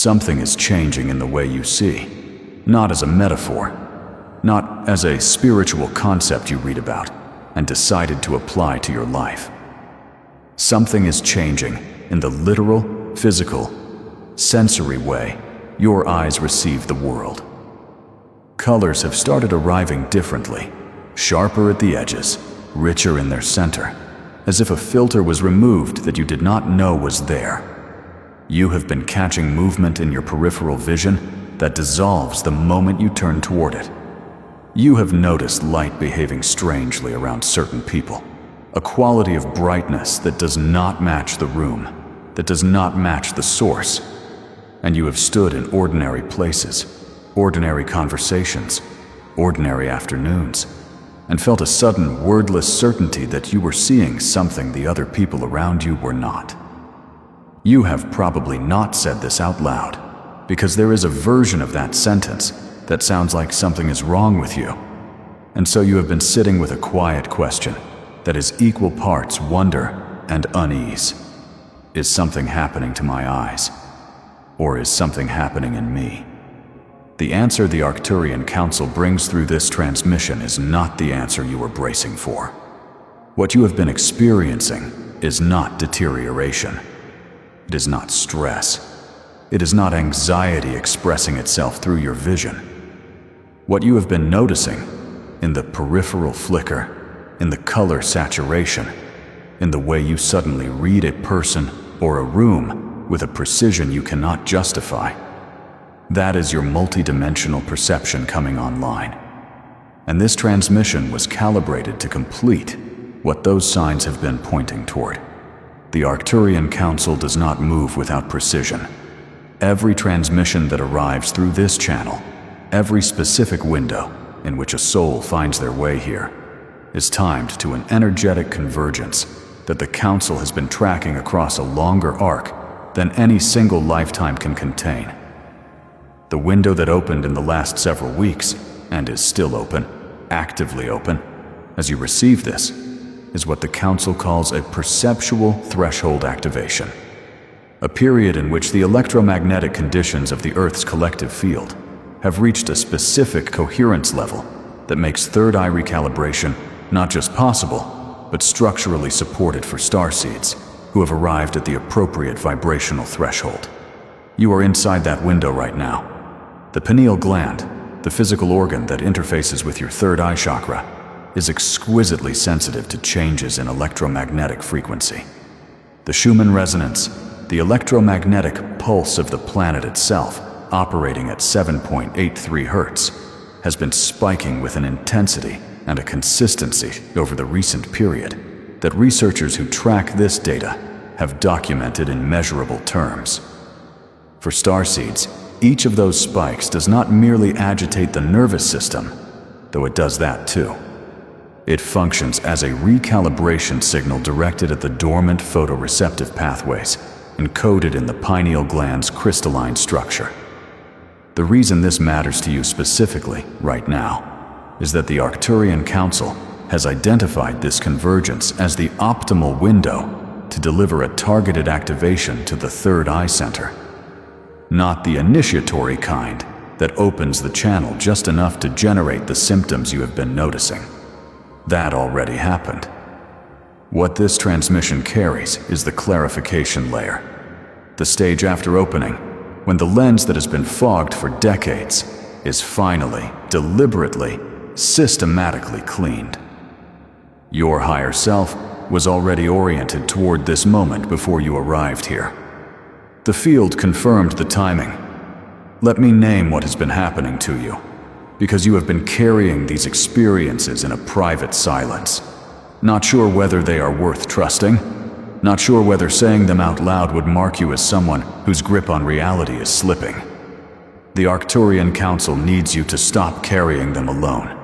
Something is changing in the way you see, not as a metaphor, not as a spiritual concept you read about and decided to apply to your life. Something is changing in the literal, physical, sensory way your eyes receive the world. Colors have started arriving differently, sharper at the edges, richer in their center, as if a filter was removed that you did not know was there. You have been catching movement in your peripheral vision that dissolves the moment you turn toward it. You have noticed light behaving strangely around certain people, a quality of brightness that does not match the room, that does not match the source. And you have stood in ordinary places, ordinary conversations, ordinary afternoons, and felt a sudden wordless certainty that you were seeing something the other people around you were not. You have probably not said this out loud, because there is a version of that sentence that sounds like something is wrong with you. And so you have been sitting with a quiet question that is equal parts wonder and unease. Is something happening to my eyes? Or is something happening in me? The answer the Arcturian Council brings through this transmission is not the answer you were bracing for. What you have been experiencing is not deterioration. It is not stress. It is not anxiety expressing itself through your vision. What you have been noticing in the peripheral flicker, in the color saturation, in the way you suddenly read a person or a room with a precision you cannot justify, that is your multidimensional perception coming online. And this transmission was calibrated to complete what those signs have been pointing toward. The Arcturian Council does not move without precision. Every transmission that arrives through this channel, every specific window in which a soul finds their way here, is timed to an energetic convergence that the Council has been tracking across a longer arc than any single lifetime can contain. The window that opened in the last several weeks, and is still open, actively open, as you receive this, is what the Council calls a perceptual threshold activation, a period in which the electromagnetic conditions of the Earth's collective field have reached a specific coherence level that makes third eye recalibration not just possible, but structurally supported for starseeds who have arrived at the appropriate vibrational threshold. You are inside that window right now. The pineal gland, the physical organ that interfaces with your third eye chakra, is exquisitely sensitive to changes in electromagnetic frequency. The Schumann resonance, the electromagnetic pulse of the planet itself, operating at 7.83 Hertz, has been spiking with an intensity and a consistency over the recent period that researchers who track this data have documented in measurable terms. For starseeds, each of those spikes does not merely agitate the nervous system, though it does that too. It functions as a recalibration signal directed at the dormant photoreceptive pathways encoded in the pineal gland's crystalline structure. The reason this matters to you specifically right now is that the Arcturian Council has identified this convergence as the optimal window to deliver a targeted activation to the third eye center. Not the initiatory kind that opens the channel just enough to generate the symptoms you have been noticing. That already happened. What this transmission carries is the clarification layer, the stage after opening, when the lens that has been fogged for decades is finally, deliberately, systematically cleaned. Your higher self was already oriented toward this moment before you arrived here. The field confirmed the timing. Let me name what has been happening to you, because you have been carrying these experiences in a private silence. Not sure whether they are worth trusting, not sure whether saying them out loud would mark you as someone whose grip on reality is slipping. The Arcturian Council needs you to stop carrying them alone.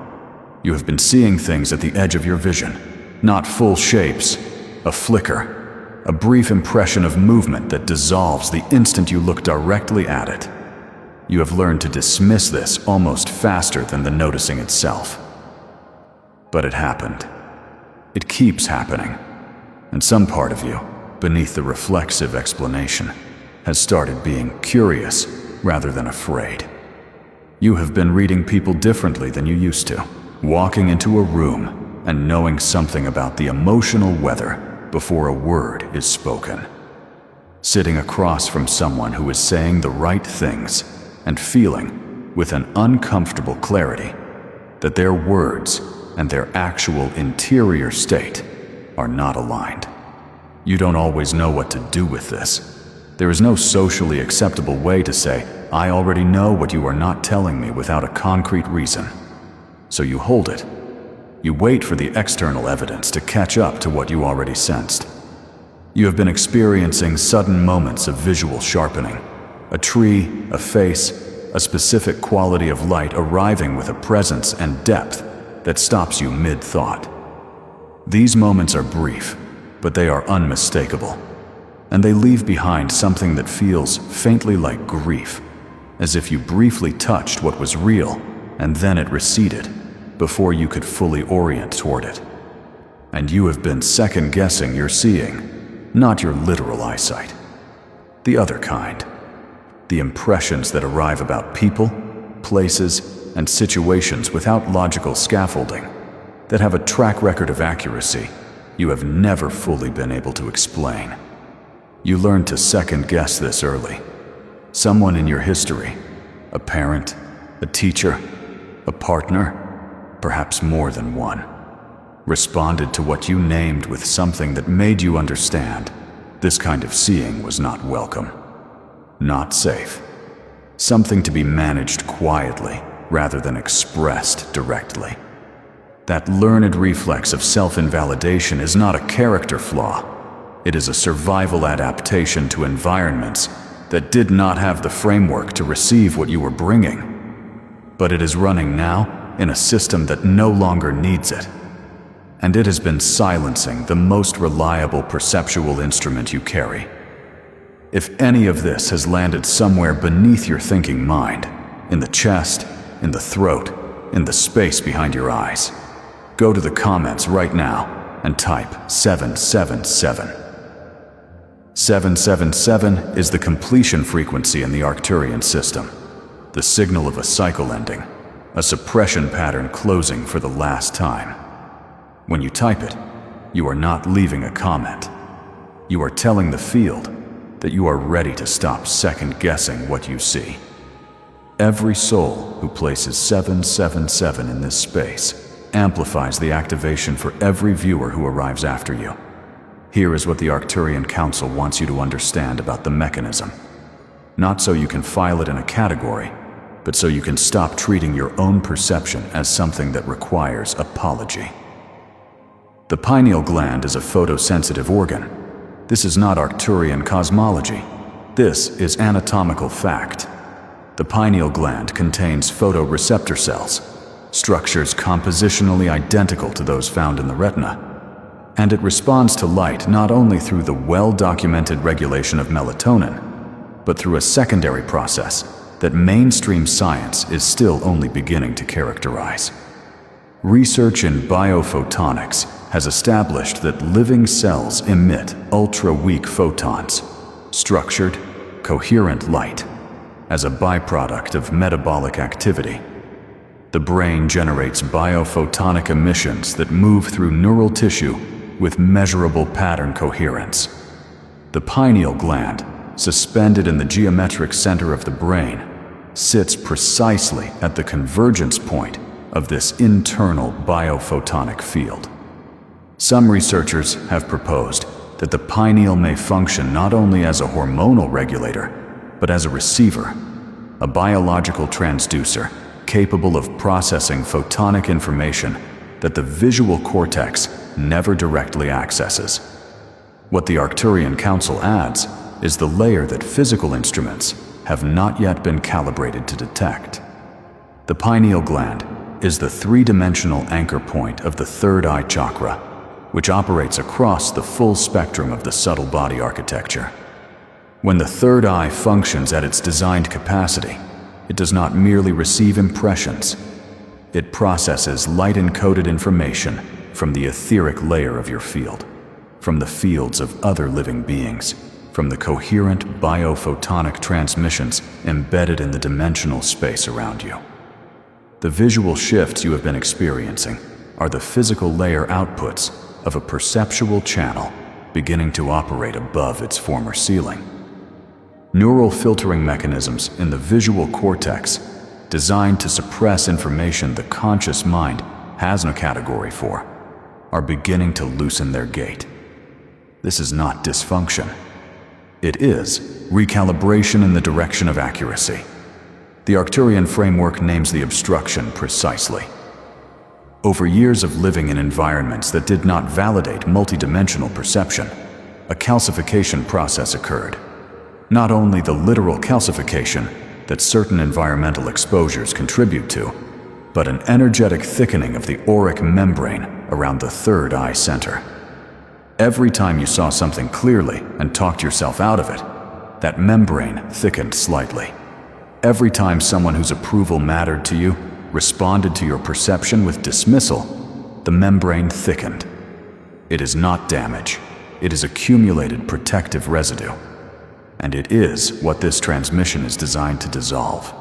You have been seeing things at the edge of your vision, not full shapes, a flicker, a brief impression of movement that dissolves the instant you look directly at it. You have learned to dismiss this almost faster than the noticing itself. But it happened. It keeps happening. And some part of you, beneath the reflexive explanation, has started being curious rather than afraid. You have been reading people differently than you used to, walking into a room and knowing something about the emotional weather before a word is spoken. Sitting across from someone who is saying the right things and feeling with an uncomfortable clarity that their words and their actual interior state are not aligned. You don't always know what to do with this. There is no socially acceptable way to say, "I already know what you are not telling me," without a concrete reason. So you hold it. You wait for the external evidence to catch up to what you already sensed. You have been experiencing sudden moments of visual sharpening. A tree, a face, a specific quality of light arriving with a presence and depth that stops you mid-thought. These moments are brief, but they are unmistakable. And they leave behind something that feels faintly like grief, as if you briefly touched what was real and then it receded before you could fully orient toward it. And you have been second-guessing your seeing, not your literal eyesight. The other kind. The impressions that arrive about people, places, and situations without logical scaffolding, that have a track record of accuracy you have never fully been able to explain. You learn to second-guess this early. Someone in your history, a parent, a teacher, a partner, perhaps more than one, responded to what you named with something that made you understand this kind of seeing was not welcome, not safe, something to be managed quietly rather than expressed directly. That learned reflex of self-invalidation is not a character flaw. It is a survival adaptation to environments that did not have the framework to receive what you were bringing. But it is running now in a system that no longer needs it. And it has been silencing the most reliable perceptual instrument you carry. If any of this has landed somewhere beneath your thinking mind, in the chest, in the throat, in the space behind your eyes, go to the comments right now and type 777. 777 is the completion frequency in the Arcturian system, the signal of a cycle ending, a suppression pattern closing for the last time. When you type it, you are not leaving a comment. You are telling the field that you are ready to stop second-guessing what you see. Every soul who places 777 in this space amplifies the activation for every viewer who arrives after you. Here is what the Arcturian Council wants you to understand about the mechanism. Not so you can file it in a category, but so you can stop treating your own perception as something that requires apology. The pineal gland is a photosensitive organ. This is not Arcturian cosmology. This is anatomical fact. The pineal gland contains photoreceptor cells, structures compositionally identical to those found in the retina. And it responds to light not only through the well-documented regulation of melatonin, but through a secondary process that mainstream science is still only beginning to characterize. Research in biophotonics has established that living cells emit ultra-weak photons, structured, coherent light, as a byproduct of metabolic activity. The brain generates biophotonic emissions that move through neural tissue with measurable pattern coherence. The pineal gland, suspended in the geometric center of the brain, sits precisely at the convergence point of this internal biophotonic field. Some researchers have proposed that the pineal may function not only as a hormonal regulator, but as a receiver, a biological transducer capable of processing photonic information that the visual cortex never directly accesses. What the Arcturian Council adds is the layer that physical instruments have not yet been calibrated to detect. The pineal gland is the three-dimensional anchor point of the third eye chakra, which operates across the full spectrum of the subtle body architecture. When the third eye functions at its designed capacity, it does not merely receive impressions. It processes light-encoded information from the etheric layer of your field, from the fields of other living beings, from the coherent biophotonic transmissions embedded in the dimensional space around you. The visual shifts you have been experiencing are the physical layer outputs of a perceptual channel beginning to operate above its former ceiling. Neural filtering mechanisms in the visual cortex, designed to suppress information the conscious mind has no category for, are beginning to loosen their gait. This is not dysfunction. It is recalibration in the direction of accuracy. The Arcturian framework names the obstruction precisely. Over years of living in environments that did not validate multidimensional perception, a calcification process occurred. Not only the literal calcification that certain environmental exposures contribute to, but an energetic thickening of the auric membrane around the third eye center. Every time you saw something clearly and talked yourself out of it, that membrane thickened slightly. Every time someone whose approval mattered to you responded to your perception with dismissal, the membrane thickened. It is not damage. It is accumulated protective residue. And it is what this transmission is designed to dissolve.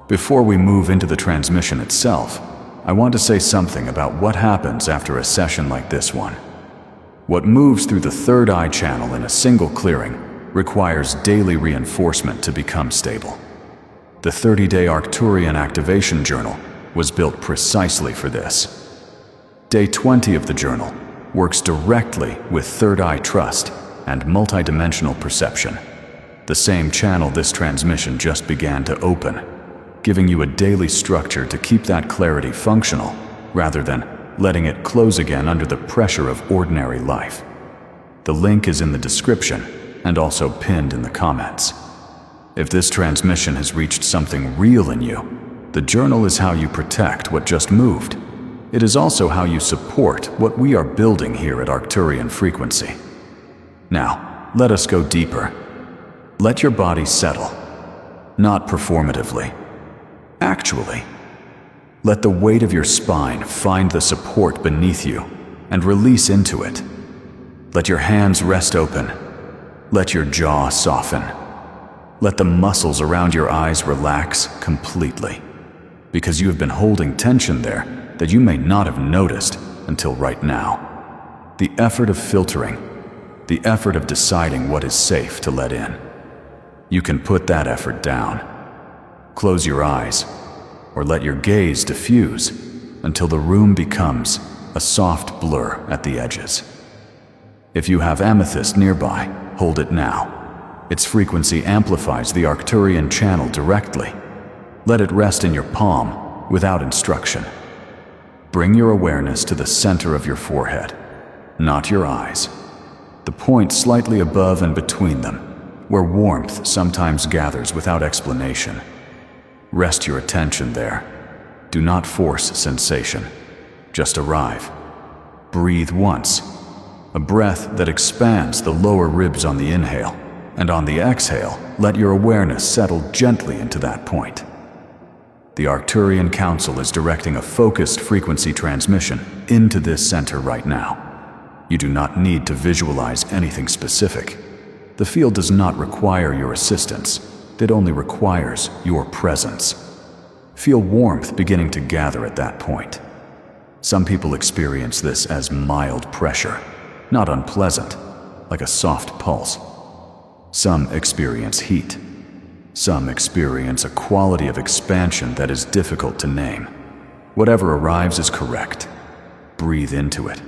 Before we move into the transmission itself, I want to say something about what happens after a session like this one. What moves through the third eye channel in a single clearing requires daily reinforcement to become stable. The 30-day Arcturian activation journal was built precisely for this. Day 20 of the journal works directly with third eye trust and multidimensional perception, the same channel this transmission just began to open, giving you a daily structure to keep that clarity functional rather than letting it close again under the pressure of ordinary life. The link is in the description and also pinned in the comments. If this transmission has reached something real in you, the journal is how you protect what just moved. It is also how you support what we are building here at Arcturian Frequency. Now, let us go deeper. Let your body settle, not performatively. Actually, let the weight of your spine find the support beneath you and release into it. Let your hands rest open. Let your jaw soften. Let the muscles around your eyes relax completely, because you have been holding tension there that you may not have noticed until right now. The effort of filtering, the effort of deciding what is safe to let in. You can put that effort down. Close your eyes, or let your gaze diffuse until the room becomes a soft blur at the edges. If you have amethyst nearby, hold it now. Its frequency amplifies the Arcturian channel directly. Let it rest in your palm without instruction. Bring your awareness to the center of your forehead, not your eyes. The point slightly above and between them, where warmth sometimes gathers without explanation. Rest your attention there. Do not force sensation. Just arrive. Breathe once. A breath that expands the lower ribs on the inhale, and on the exhale, let your awareness settle gently into that point. The Arcturian Council is directing a focused frequency transmission into this center right now. You do not need to visualize anything specific. The field does not require your assistance. It only requires your presence. Feel warmth beginning to gather at that point. Some people experience this as mild pressure, not unpleasant, like a soft pulse. Some experience heat. Some experience a quality of expansion that is difficult to name. Whatever arrives is correct. Breathe into it.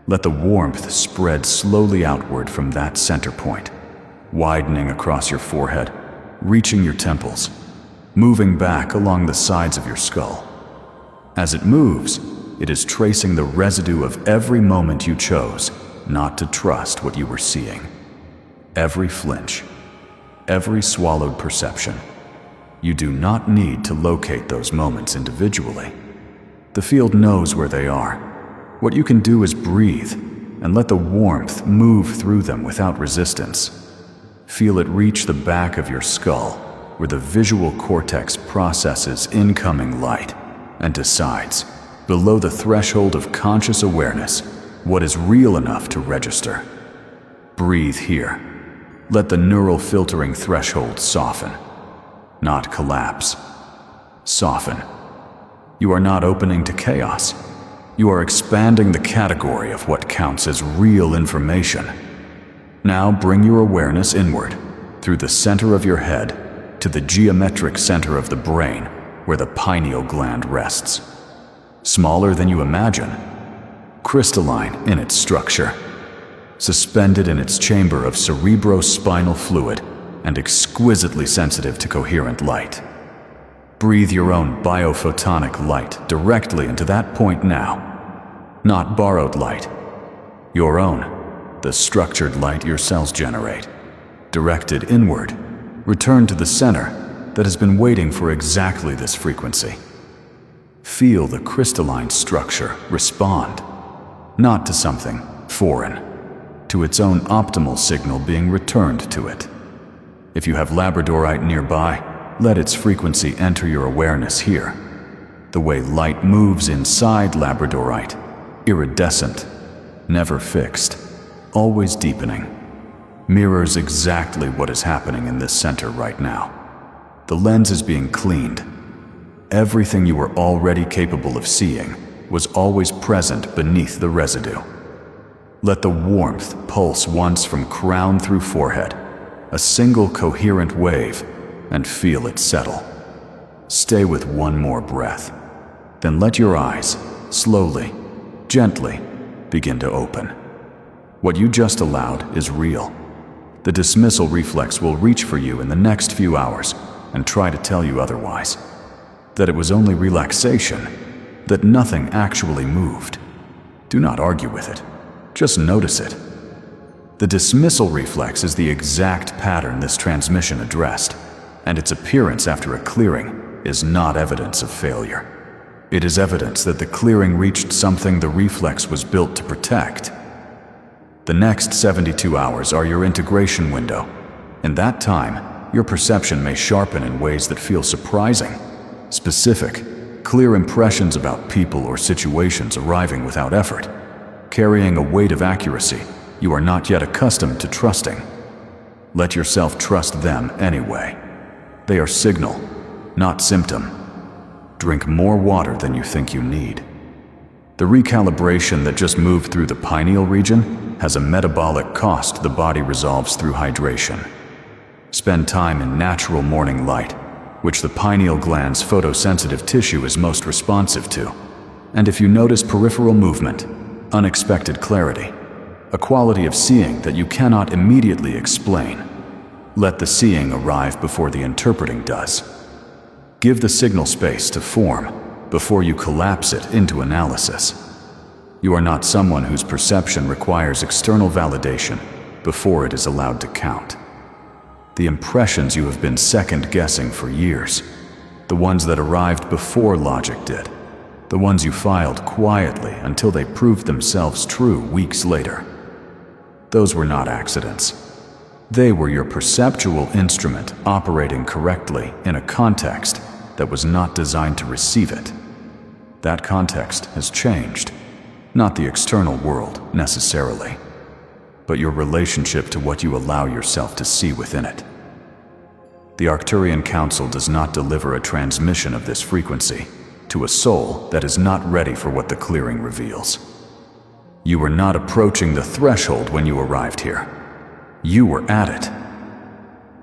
Let the warmth spread slowly outward from that center point, widening across your forehead, reaching your temples, moving back along the sides of your skull. As it moves, it is tracing the residue of every moment you chose not to trust what you were seeing. Every flinch, every swallowed perception. You do not need to locate those moments individually. The field knows where they are. What you can do is breathe and let the warmth move through them without resistance. Feel it reach the back of your skull, where the visual cortex processes incoming light and decides, below the threshold of conscious awareness, what is real enough to register. Breathe here. Let the neural filtering threshold soften, not collapse. Soften. You are not opening to chaos. You are expanding the category of what counts as real information. Now bring your awareness inward, through the center of your head, to the geometric center of the brain, where the pineal gland rests. Smaller than you imagine, crystalline in its structure, suspended in its chamber of cerebrospinal fluid, and exquisitely sensitive to coherent light. Breathe your own biophotonic light directly into that point now. Not borrowed light. Your own, the structured light your cells generate. Directed inward, return to the center that has been waiting for exactly this frequency. Feel the crystalline structure respond, not to something foreign, to its own optimal signal being returned to it. If you have labradorite nearby, let its frequency enter your awareness here. The way light moves inside labradorite, iridescent, never fixed, always deepening, mirrors exactly what is happening in this center right now. The lens is being cleaned. Everything you were already capable of seeing was always present beneath the residue. Let the warmth pulse once from crown through forehead, a single coherent wave, and feel it settle. Stay with one more breath. Then let your eyes, slowly, gently, begin to open. What you just allowed is real. The dismissal reflex will reach for you in the next few hours and try to tell you otherwise. That it was only relaxation, that nothing actually moved. Do not argue with it. Just notice it. The dismissal reflex is the exact pattern this transmission addressed, and its appearance after a clearing is not evidence of failure. It is evidence that the clearing reached something the reflex was built to protect. The next 72 hours are your integration window. In that time, your perception may sharpen in ways that feel surprising, specific, clear impressions about people or situations arriving without effort, carrying a weight of accuracy you are not yet accustomed to trusting. Let yourself trust them anyway. They are signal, not symptom. Drink more water than you think you need. The recalibration that just moved through the pineal region has a metabolic cost the body resolves through hydration. Spend time in natural morning light, which the pineal gland's photosensitive tissue is most responsive to. And if you notice peripheral movement, unexpected clarity, a quality of seeing that you cannot immediately explain, let the seeing arrive before the interpreting does. Give the signal space to form before you collapse it into analysis. You are not someone whose perception requires external validation before it is allowed to count. The impressions you have been second-guessing for years, the ones that arrived before logic did, the ones you filed quietly until they proved themselves true weeks later. Those were not accidents. They were your perceptual instrument operating correctly in a context that was not designed to receive it. That context has changed, not the external world necessarily, but your relationship to what you allow yourself to see within it. The Arcturian Council does not deliver a transmission of this frequency to a soul that is not ready for what the clearing reveals. You were not approaching the threshold when you arrived here. You were at it.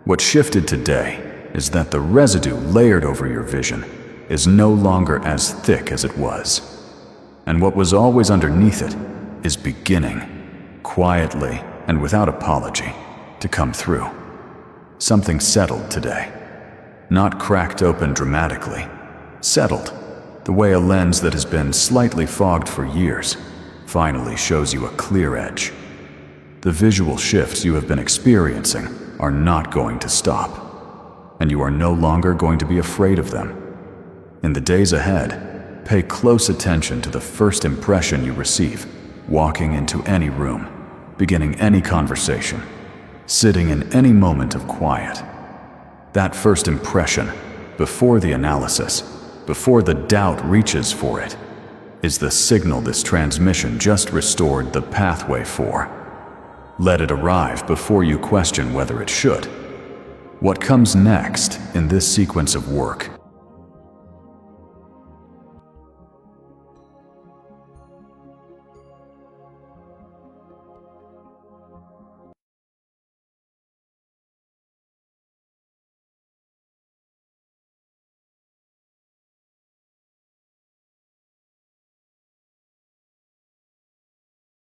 What shifted today is that the residue layered over your vision is no longer as thick as it was. And what was always underneath it is beginning, quietly and without apology, to come through. Something settled today. Not cracked open dramatically. Settled, the way a lens that has been slightly fogged for years finally shows you a clear edge. The visual shifts you have been experiencing are not going to stop, and you are no longer going to be afraid of them. In the days ahead, pay close attention to the first impression you receive, walking into any room, beginning any conversation, sitting in any moment of quiet. That first impression, before the analysis, before the doubt reaches for it, is the signal this transmission just restored the pathway for. Let it arrive before you question whether it should. What comes next in this sequence of work